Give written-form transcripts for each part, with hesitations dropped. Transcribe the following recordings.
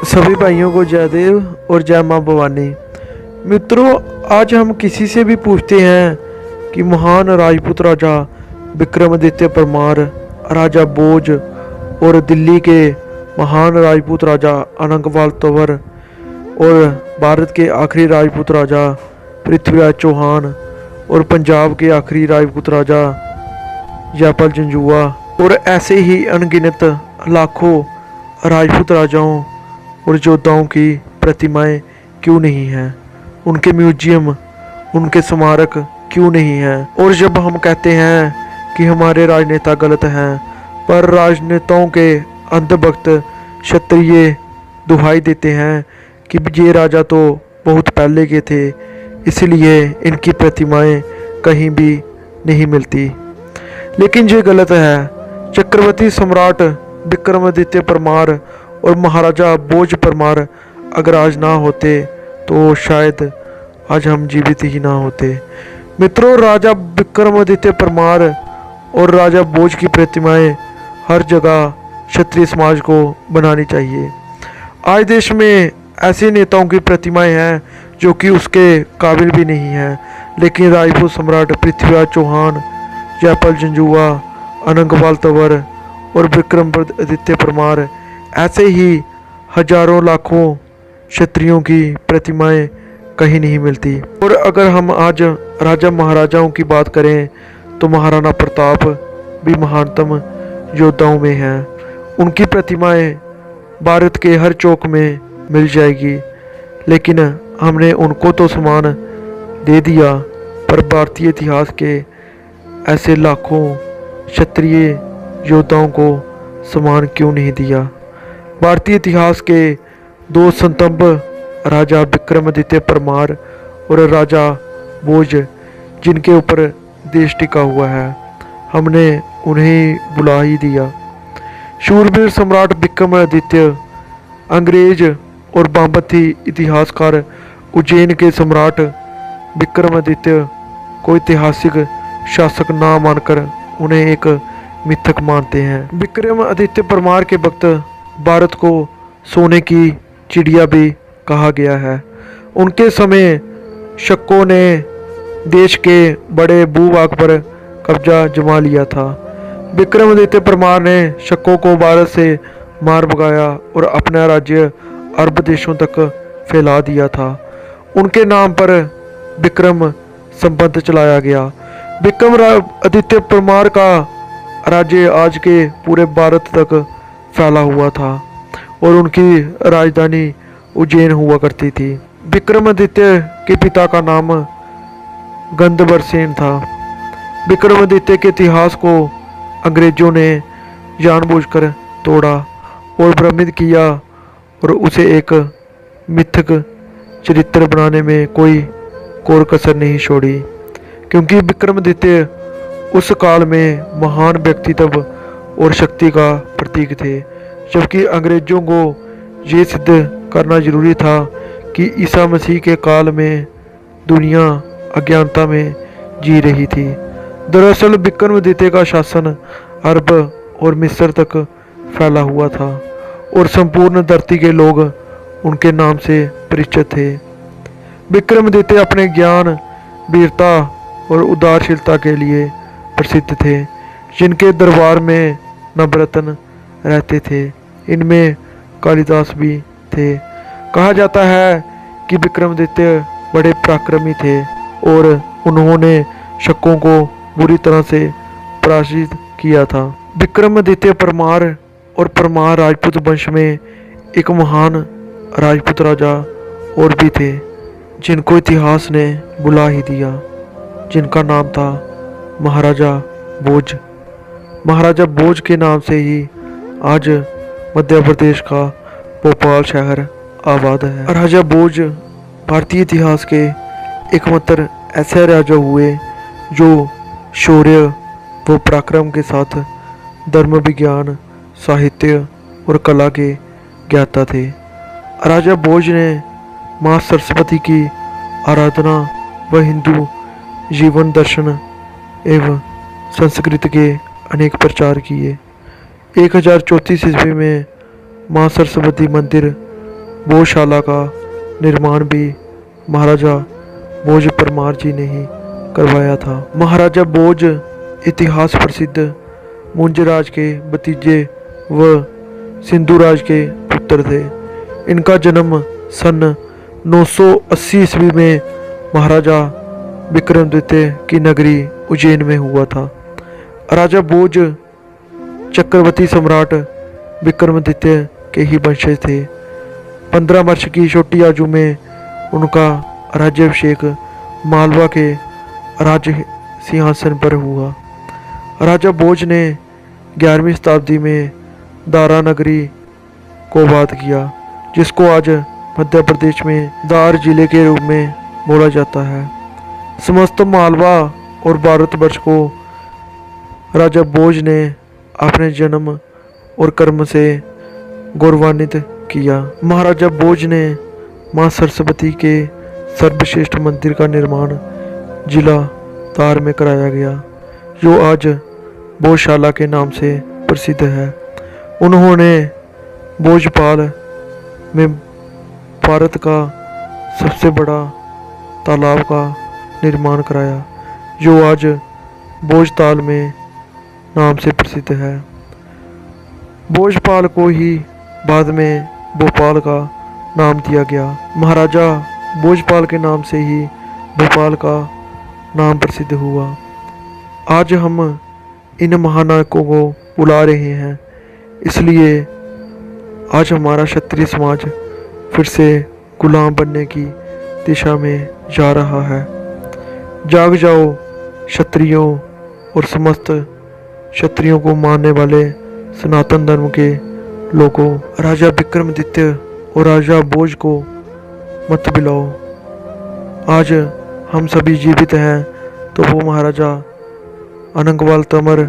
सभी भाइयों को जयदेव और जय मां भवानी। मित्रों, आज हम किसी से भी पूछते हैं कि महान राजपूत राजा विक्रमादित्य परमार, राजा भोज और दिल्ली के महान राजपूत राजा अनंगपाल तंवर और भारत के आखिरी राजपूत राजा पृथ्वीराज चौहान और पंजाब के आखिरी राजपूत राजा जयपाल जंजुआ और ऐसे ही अनगिनत लाखों राजपूत राजाओं और योद्धाओं की प्रतिमाएं क्यों नहीं हैं, उनके म्यूजियम, उनके स्मारक क्यों नहीं हैं। और जब हम कहते हैं कि हमारे राजनेता गलत हैं, पर राजनेताओं के अंधभक्त क्षत्रिय दुहाई देते हैं कि ये राजा तो बहुत पहले के थे, इसलिए इनकी प्रतिमाएं कहीं भी नहीं मिलती। लेकिन ये गलत है। चक्रवर्ती सम्राट विक्रमादित्य परमार और महाराजा भोज परमार अगर आज ना होते तो शायद आज हम जीवित ही ना होते। मित्रों, राजा विक्रमादित्य परमार और राजा भोज की प्रतिमाएं हर जगह क्षत्रिय समाज को बनानी चाहिए। आज देश में ऐसे नेताओं की प्रतिमाएं हैं जो कि उसके काबिल भी नहीं हैं, लेकिन राजपूत सम्राट पृथ्वीराज चौहान, जयपाल जंजुआ, अनंगपाल तंवर और विक्रमादित्य परमार ऐसे ही हजारों लाखों क्षत्रियों की प्रतिमाएं कहीं नहीं मिलती। और अगर हम आज राजा महाराजाओं की बात करें तो महाराणा प्रताप भी महानतम योद्धाओं में हैं। उनकी प्रतिमाएं भारत के हर चौक में मिल जाएगी, लेकिन हमने उनको तो सम्मान दे दिया, पर भारतीय इतिहास के ऐसे लाखों क्षत्रिय योद्धाओं को सम्मान क्यों नहीं दिया। भारतीय इतिहास के दो संतंभ राजा विक्रमादित्य परमार और राजा भोज, जिनके ऊपर देश टिका हुआ है, हमने उन्हें बुला ही दिया। शूरवीर सम्राट विक्रमादित्य अंग्रेज और वामपंथी इतिहासकार उज्जैन के सम्राट विक्रमादित्य को ऐतिहासिक शासक ना मानकर उन्हें एक मिथक मानते हैं। विक्रमादित्य परमार के वक्त भारत को सोने की चिड़िया भी कहा गया है। उनके समय शकों ने देश के बड़े भूभाग पर कब्जा जमा लिया था। विक्रमादित्य परमार ने शकों को भारत से मार भगाया और अपना राज्य अरब देशों तक फैला दिया था। उनके नाम पर विक्रम संबंध चलाया गया। विक्रमादित्य परमार का राज्य आज के पूरे भारत तक फैला हुआ था और उनकी राजधानी उज्जैन हुआ करती थी। विक्रमादित्य के पिता का नाम गंधर्वसेन था। विक्रमादित्य के इतिहास को अंग्रेजों ने जानबूझकर तोड़ा और भ्रमित किया और उसे एक मिथक चरित्र बनाने में कोई कोर कसर नहीं छोड़ी, क्योंकि विक्रमादित्य उस काल में महान व्यक्तित्व और शक्ति का प्रतीक थे, जबकि अंग्रेजों को ये सिद्ध करना जरूरी था कि ईसा मसीह के काल में दुनिया अज्ञानता में जी रही थी। दरअसल विक्रमादित्य का शासन अरब और मिस्र तक फैला हुआ था और संपूर्ण धरती के लोग उनके नाम से परिचित थे। विक्रमादित्य अपने ज्ञान, वीरता और उदारशीलता के लिए प्रसिद्ध थे, जिनके दरबार में नवरत्न रहते थे। इनमें कालिदास भी थे। कहा जाता है कि विक्रमादित्य बड़े पराक्रमी थे और उन्होंने शकों को बुरी तरह से पराजित किया था। विक्रमादित्य परमार और परमार राजपूत वंश में एक महान राजपूत राजा और भी थे, जिनको इतिहास ने बुला ही दिया, जिनका नाम था महाराजा भोज। महाराजा भोज के नाम से ही आज मध्य प्रदेश का भोपाल शहर आबाद है। राजा भोज भारतीय इतिहास के एकमात्र ऐसे राजा हुए जो शौर्य व पराक्रम के साथ धर्म, विज्ञान, साहित्य और कला के ज्ञाता थे। राजा भोज ने माँ सरस्वती की आराधना व हिंदू जीवन दर्शन एवं संस्कृत के अनेक प्रचार किए। 1034 ईस्वी में माँ सरस्वती मंदिर भोजशाला का निर्माण भी महाराजा भोज परमार जी ने ही करवाया था। महाराजा भोज इतिहास प्रसिद्ध मुंज राज के भतीजे व सिंधु राज के पुत्र थे। इनका जन्म सन 980 ईस्वी में महाराजा विक्रमादित्य की नगरी उज्जैन में हुआ था। राजा भोज चक्रवर्ती सम्राट विक्रमादित्य के ही वंशज थे। 15 वर्ष की छोटी आयु में उनका राज्याभिषेक मालवा के राज्य सिंहासन पर हुआ। राजा भोज ने 11वीं शताब्दी में दारा नगरी को आबाद किया, जिसको आज मध्य प्रदेश में दार जिले के रूप में बोला जाता है। समस्त मालवा और भारतवर्ष को राजा भोज ने अपने जन्म और कर्म से गौरवान्वित किया। महाराजा भोज ने मां सरस्वती के सर्वश्रेष्ठ मंदिर का निर्माण जिला दार में कराया गया, जो आज भोजशाला के नाम से प्रसिद्ध है। उन्होंने भोजपाल में भारत का सबसे बड़ा तालाब का निर्माण कराया, जो आज भोजताल में नाम से प्रसिद्ध है। भोजपाल को ही बाद में भोपाल का नाम दिया गया। महाराजा भोजपाल के नाम से ही भोपाल का नाम प्रसिद्ध हुआ। आज हम इन महानायकों को बुला रहे हैं, इसलिए आज हमारा क्षत्रिय समाज फिर से गुलाम बनने की दिशा में जा रहा है। जाग जाओ क्षत्रियों और समस्त क्षत्रियों को मानने वाले सनातन धर्म के लोगों। राजा विक्रमादित्य और राजा भोज को मत बुलाओ। आज हम सभी जीवित हैं तो वो महाराजा अनंगपाल तंवर,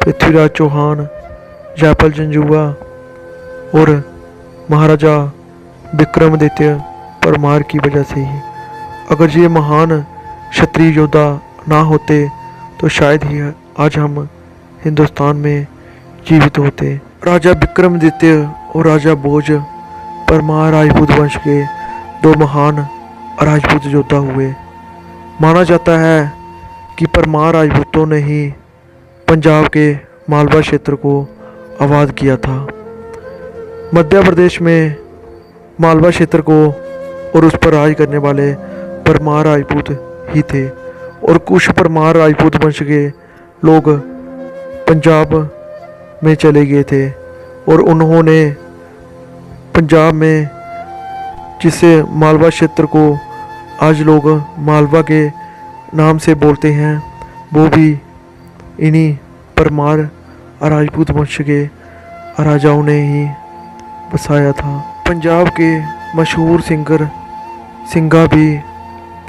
पृथ्वीराज चौहान, जयपाल जंजुआ और महाराजा विक्रमादित्य परमार की वजह से ही। अगर ये महान क्षत्रिय योद्धा ना होते तो शायद ही आज हम हिंदुस्तान में जीवित होते। राजा विक्रमादित्य और राजा भोज परमार राजपूत वंश के दो महान राजपूत योद्धा हुए। माना जाता है कि परमार राजपूतों ने ही पंजाब के मालवा क्षेत्र को आबाद किया था। मध्य प्रदेश में मालवा क्षेत्र को और उस पर राज करने वाले परमार राजपूत ही थे, और कुछ परमार राजपूत वंश के लोग पंजाब में चले गए थे और उन्होंने पंजाब में, जिसे मालवा क्षेत्र को आज लोग मालवा के नाम से बोलते हैं, वो भी इन्हीं परमार राजपूत वंश के राजाओं ने ही बसाया था। पंजाब के मशहूर सिंगर सिंगा भी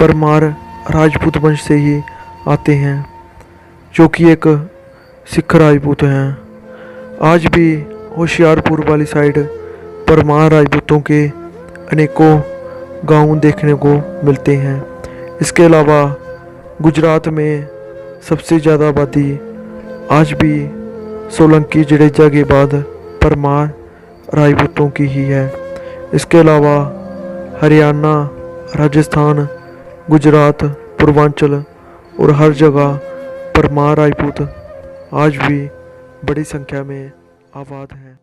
परमार राजपूत वंश से ही आते हैं, जो कि एक सिख राजपूत हैं। आज भी होशियारपुर वाली साइड परमार राजपूतों के अनेकों गांव देखने को मिलते हैं। इसके अलावा गुजरात में सबसे ज़्यादा आबादी आज भी सोलंकी जडेजा के बाद परमार राजपूतों की ही है। इसके अलावा हरियाणा, राजस्थान, गुजरात, पूर्वांचल और हर जगह परमार राजपूत आज भी बड़ी संख्या में आबाद हैं।